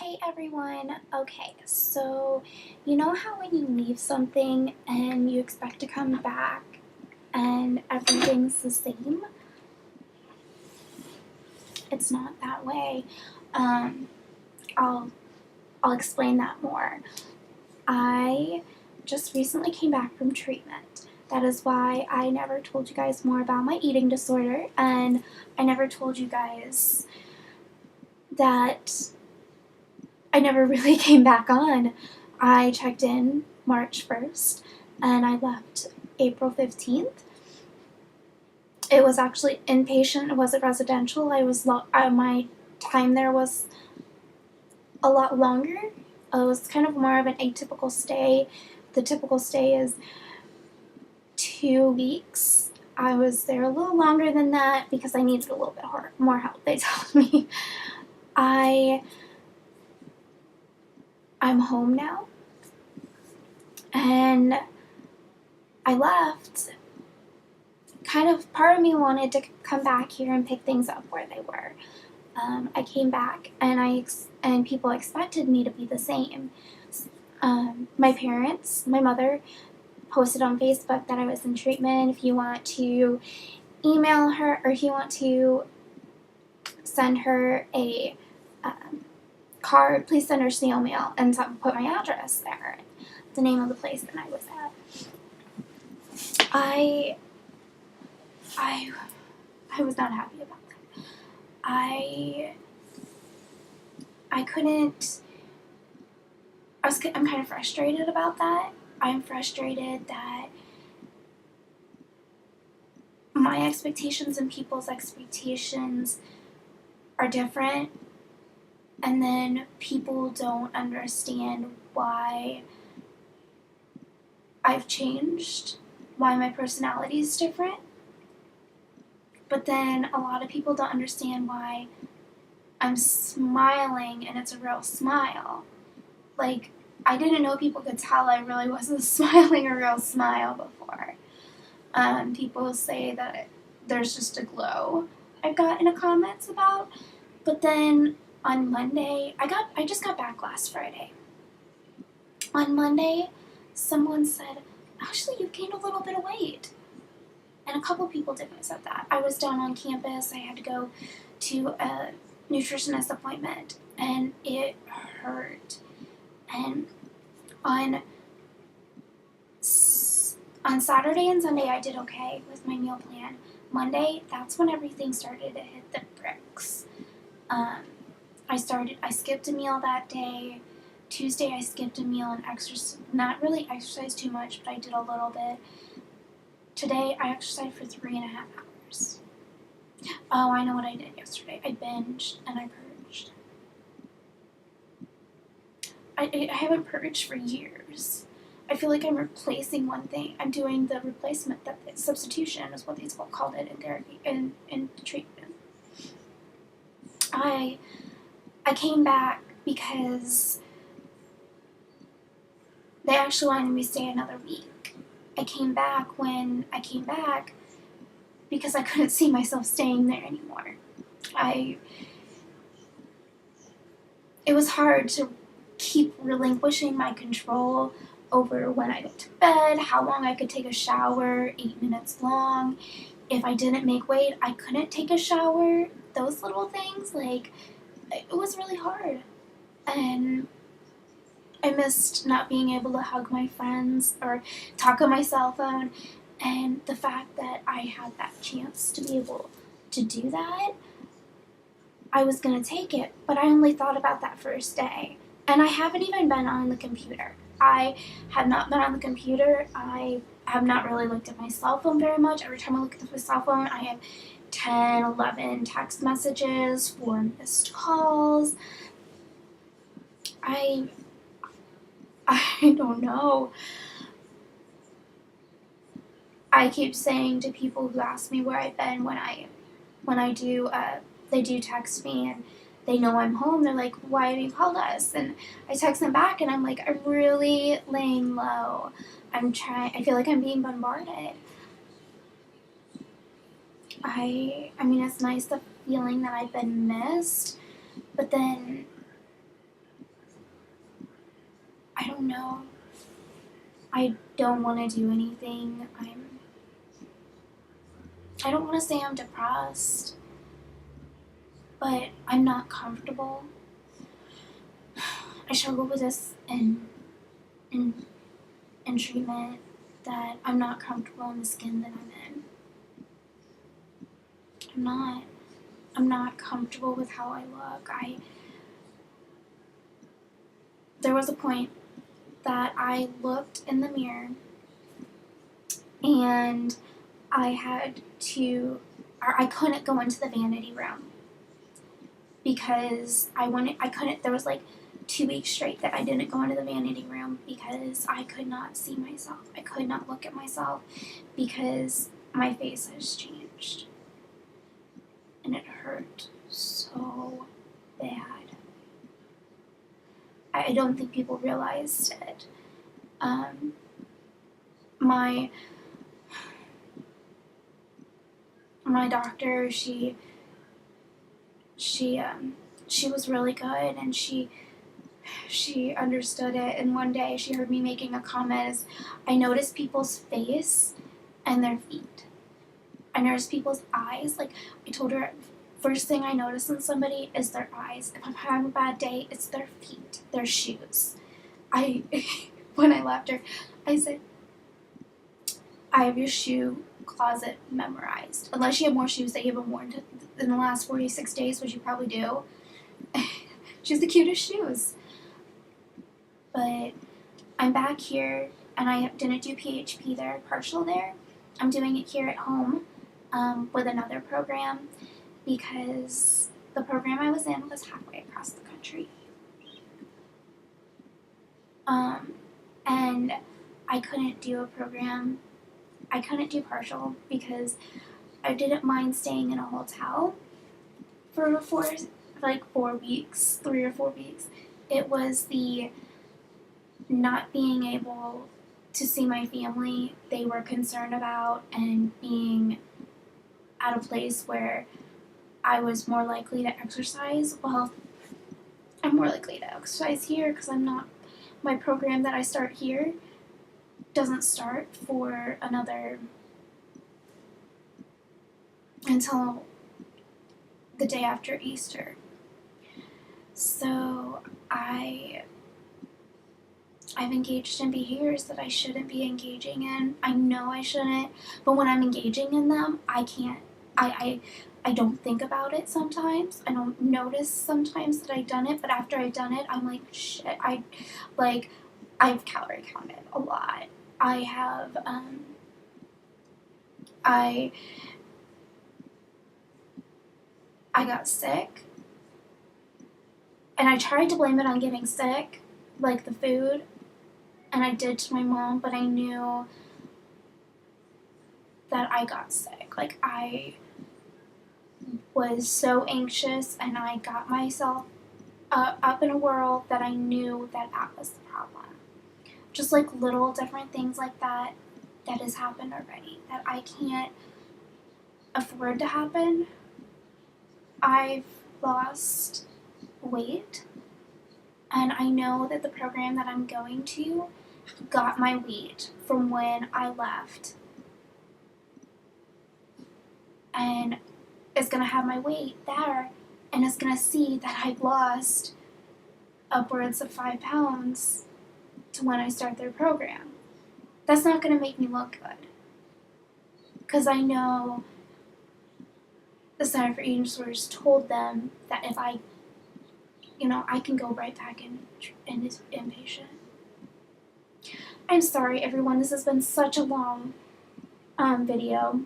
Hey everyone. Okay, so you know how when you leave something and you expect to come back and everything's the same? It's not that way. Um, I'll explain that more. I just recently came back from treatment. That is why I never told you guys more about my eating disorder, and I never told you guys that I never really came back on. I checked in March 1st and I left April 15th. It was actually inpatient, it wasn't residential. My time there was a lot longer. It was kind of more of an atypical stay. The typical stay is 2 weeks. I was there a little longer than that because I needed a little bit more help, they told me. I'm home now, and I left. Kind of part of me wanted to come back here and pick things up where they were. I came back and people expected me to be the same. My mother posted on Facebook that I was in treatment. If you want to email her, or if you want to send her a card, please send her snail mail and put my address there, the name of the place that I was at. I was not happy about that. I'm kind of frustrated about that. I'm frustrated that my expectations and people's expectations are different, and then people don't understand why I've changed, why my personality is different. But then a lot of people don't understand why I'm smiling and it's a real smile. Like, I didn't know people could tell I really wasn't smiling a real smile before. People say that there's just a glow I've gotten in the comments about. But then on Monday, I just got back last Friday. On Monday, someone said, actually, you've gained a little bit of weight. And a couple people said that. I was down on campus. I had to go to a nutritionist appointment, and it hurt. And on Saturday and Sunday, I did okay with my meal plan. Monday, that's when everything started to hit the bricks. I skipped a meal that day. Tuesday, I skipped a meal and not really exercised too much, but I did a little bit. Today, I exercised for 3.5 hours. Oh, I know what I did yesterday. I binged and I purged. I haven't purged for years. I feel like I'm replacing one thing. I'm doing the replacement, substitution is what they called it in therapy, in treatment. I came back because they actually wanted me to stay another week. I came back because I couldn't see myself staying there anymore. It was hard to keep relinquishing my control over when I went to bed, how long I could take a shower, 8 minutes long. If I didn't make weight, I couldn't take a shower. Those little things, it was really hard. And I missed not being able to hug my friends or talk on my cell phone. And the fact that I had that chance to be able to do that, I was going to take it. But I only thought about that first day. And I haven't even been on the computer. I have not been on the computer. I have not really looked at my cell phone very much. Every time I look at my cell phone, I have 10, 11 text messages, 4 missed calls. I don't know. I keep saying to people who ask me where I've been they do text me and they know I'm home. They're like, why haven't you called us? And I text them back and I'm like, I'm really laying low. I feel like I'm being bombarded. I mean, it's nice the feeling that I've been missed, but then don't know. I don't want to do anything. I don't want to say I'm depressed, but I'm not comfortable. I struggle with this in treatment, that I'm not comfortable in the skin that I'm in. I'm not comfortable with how I look. There was a point that I looked in the mirror and I couldn't go into the vanity room because there was like 2 weeks straight that I didn't go into the vanity room because I could not see myself. I could not look at myself because my face has changed. And it hurt so bad. I don't think people realized it. My doctor, she was really good, and she understood it. And one day she heard me making a comment as I noticed people's face and their feet. I noticed people's eyes. Like, I told her, first thing I notice in somebody is their eyes. If I'm having a bad day, it's their feet, their shoes. When I left her, I said, I have your shoe closet memorized. Unless you have more shoes that you haven't worn in the last 46 days, which you probably do. She has the cutest shoes. But I'm back here, and I didn't do PHP there, partial there. I'm doing it here at home with another program because the program I was in was halfway across the country. And I couldn't do a program. I couldn't do partial because I didn't mind staying in a hotel for 4 weeks, 3 or 4 weeks. It was the not being able to see my family they were concerned about, and being at a place where I was more likely to exercise. Well, I'm more likely to exercise here because my program that I start here doesn't start for until the day after Easter. So I've engaged in behaviors that I shouldn't be engaging in. I know I shouldn't, but when I'm engaging in them, I can't. I don't think about it sometimes. I don't notice sometimes that I've done it, but after I've done it, I'm like, shit. I've calorie counted a lot. I have, I got sick, and I tried to blame it on getting sick, like the food, and I did to my mom, but I knew that I got sick. Like, I was so anxious, and I got myself up in a whirl that I knew that was the problem. Just like little different things like that has happened already that I can't afford to happen. I've lost weight, and I know that the program that I'm going to got my weight from when I left, and it's going to have my weight there, and it's going to see that I've lost upwards of 5 pounds to when I start their program. That's not going to make me look good, because I know the Center for Eating Disorders told them that if I can go right back in as inpatient. I'm sorry, everyone. This has been such a long video.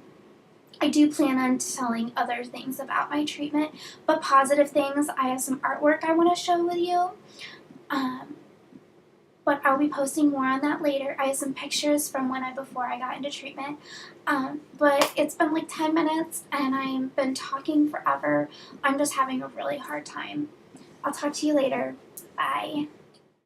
I do plan on telling other things about my treatment, but positive things. I have some artwork I want to show with you. But I'll be posting more on that later. I have some pictures from before I got into treatment. But it's been like 10 minutes, and I've been talking forever. I'm just having a really hard time. I'll talk to you later. Bye.